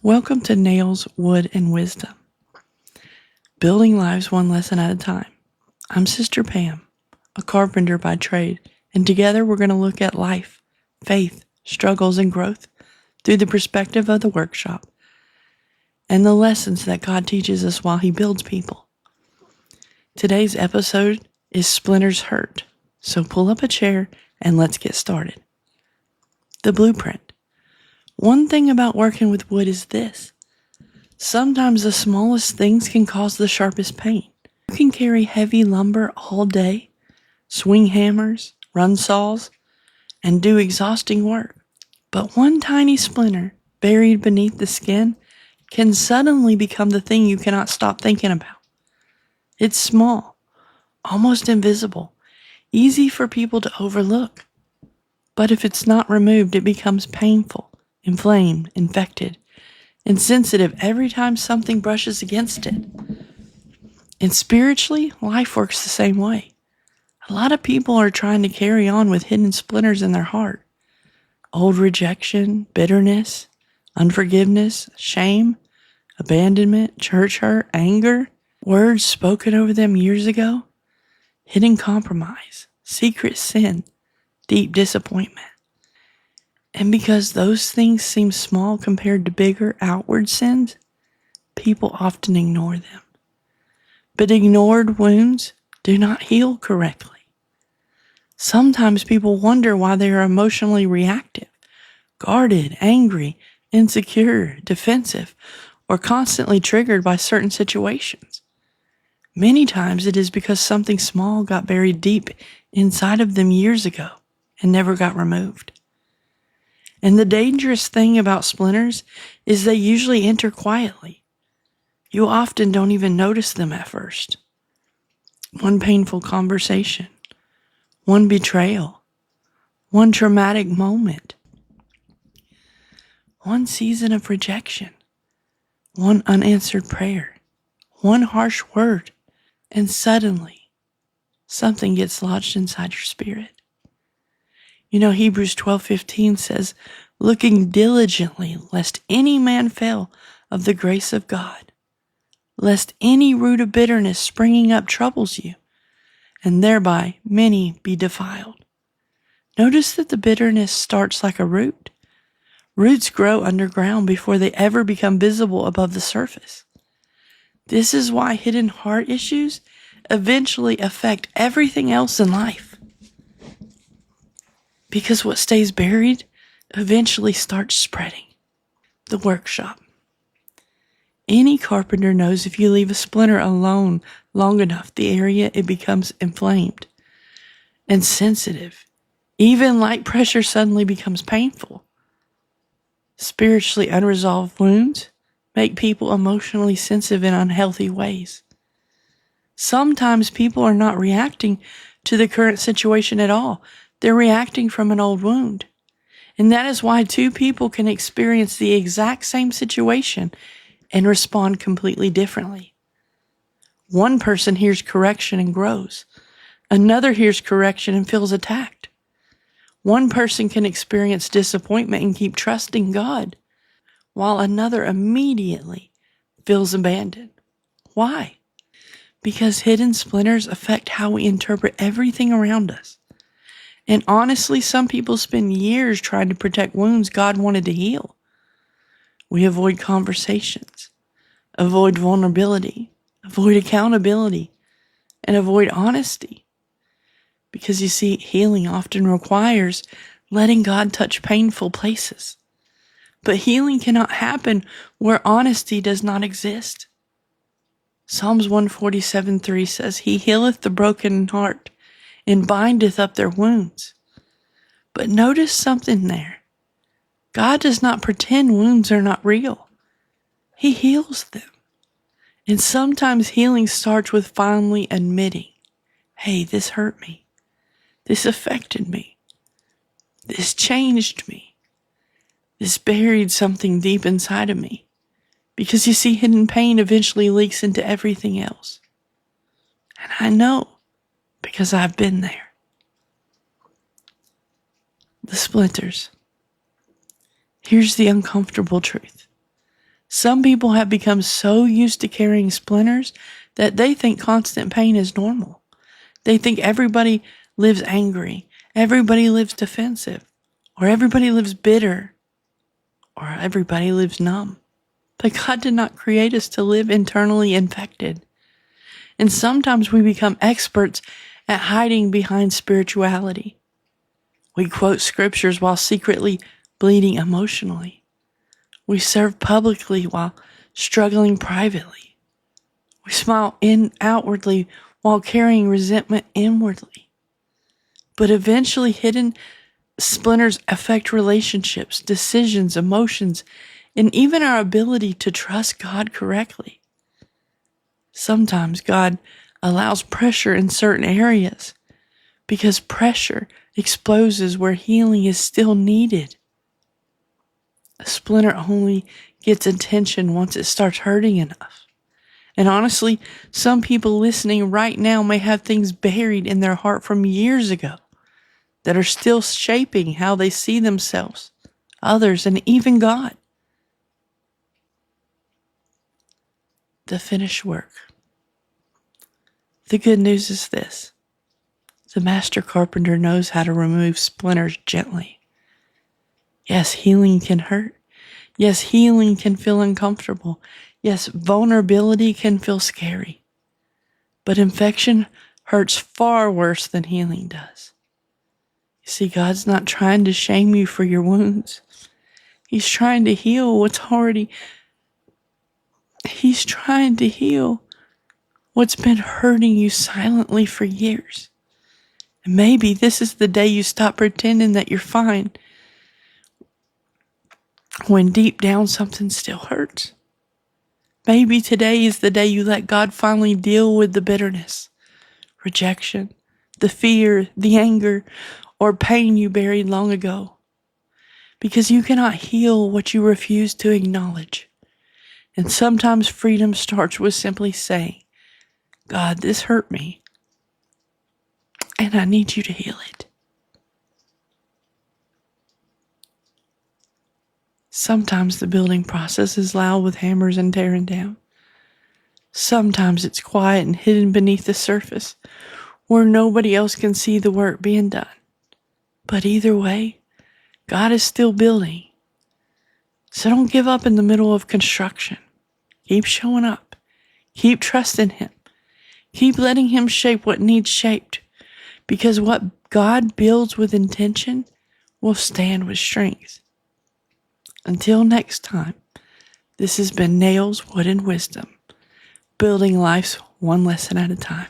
Welcome to Nails, Wood, and Wisdom, building lives one lesson at a time. I'm Sister Pam, a carpenter by trade, and together we're going to look at life, faith, struggles, and growth through the perspective of the workshop and the lessons that God teaches us while He builds people. Today's episode is Splinters Hurt, so pull up a chair and let's get started. The blueprint. One thing about working with wood is this. Sometimes the smallest things can cause the sharpest pain. You can carry heavy lumber all day, swing hammers, run saws, and do exhausting work. But one tiny splinter buried beneath the skin can suddenly become the thing you cannot stop thinking about. It's small, almost invisible, easy for people to overlook. But if it's not removed, it becomes painful, inflamed, infected, and sensitive every time something brushes against it. And spiritually, life works the same way. A lot of people are trying to carry on with hidden splinters in their heart. Old rejection, bitterness, unforgiveness, shame, abandonment, church hurt, anger, words spoken over them years ago, hidden compromise, secret sin, deep disappointment. And because those things seem small compared to bigger outward sins, people often ignore them. But ignored wounds do not heal correctly. Sometimes people wonder why they are emotionally reactive, guarded, angry, insecure, defensive, or constantly triggered by certain situations. Many times it is because something small got buried deep inside of them years ago and never got removed. And the dangerous thing about splinters is they usually enter quietly. You often don't even notice them at first. One painful conversation, one betrayal, one traumatic moment, one season of rejection, one unanswered prayer, one harsh word, and suddenly something gets lodged inside your spirit. You know, Hebrews 12:15 says, looking diligently lest any man fail of the grace of God, lest any root of bitterness springing up troubles you, and thereby many be defiled. Notice that the bitterness starts like a root. Roots grow underground before they ever become visible above the surface. This is why hidden heart issues eventually affect everything else in life. Because what stays buried eventually starts spreading. The workshop. Any carpenter knows if you leave a splinter alone long enough, the area it becomes inflamed and sensitive. Even light pressure suddenly becomes painful. Spiritually unresolved wounds make people emotionally sensitive in unhealthy ways. Sometimes people are not reacting to the current situation at all. They're reacting from an old wound. And that is why two people can experience the exact same situation and respond completely differently. One person hears correction and grows. Another hears correction and feels attacked. One person can experience disappointment and keep trusting God, while another immediately feels abandoned. Why? Because hidden splinters affect how we interpret everything around us. And honestly, some people spend years trying to protect wounds God wanted to heal. We avoid conversations, avoid vulnerability, avoid accountability, and avoid honesty. Because you see, healing often requires letting God touch painful places. But healing cannot happen where honesty does not exist. Psalms 147:3 says, He healeth the broken in heart and bindeth up their wounds. But notice something there. God does not pretend wounds are not real. He heals them. And sometimes healing starts with finally admitting, hey, this hurt me. This affected me. This changed me. This buried something deep inside of me. Because you see, hidden pain eventually leaks into everything else. And I know, because I've been there. The splinters. Here's the uncomfortable truth. Some people have become so used to carrying splinters that they think constant pain is normal. They think everybody lives angry, everybody lives defensive, or everybody lives bitter, or everybody lives numb. But God did not create us to live internally infected. And sometimes we become experts at hiding behind spirituality. We quote scriptures while secretly bleeding emotionally. We serve publicly while struggling privately. We smile outwardly while carrying resentment inwardly. But eventually, hidden splinters affect relationships, decisions, emotions, and even our ability to trust God correctly. Sometimes God allows pressure in certain areas because pressure exposes where healing is still needed. A splinter only gets attention once it starts hurting enough. And honestly, some people listening right now may have things buried in their heart from years ago that are still shaping how they see themselves, others, and even God. The finished work. The good news is this. The master carpenter knows how to remove splinters gently. Yes, healing can hurt. Yes, healing can feel uncomfortable. Yes, vulnerability can feel scary. But infection hurts far worse than healing does. You see, God's not trying to shame you for your wounds. He's trying to heal He's trying to heal what's been hurting you silently for years. And maybe this is the day you stop pretending that you're fine when deep down something still hurts. Maybe today is the day you let God finally deal with the bitterness, rejection, the fear, the anger, or pain you buried long ago. Because you cannot heal what you refuse to acknowledge. And sometimes freedom starts with simply saying, God, this hurt me, and I need you to heal it. Sometimes the building process is loud with hammers and tearing down. Sometimes it's quiet and hidden beneath the surface, where nobody else can see the work being done. But either way, God is still building. So don't give up in the middle of construction. Keep showing up. Keep trusting Him. Keep letting Him shape what needs shaped. Because what God builds with intention will stand with strength. Until next time, this has been Nails, Wood, and Wisdom, building lives one lesson at a time.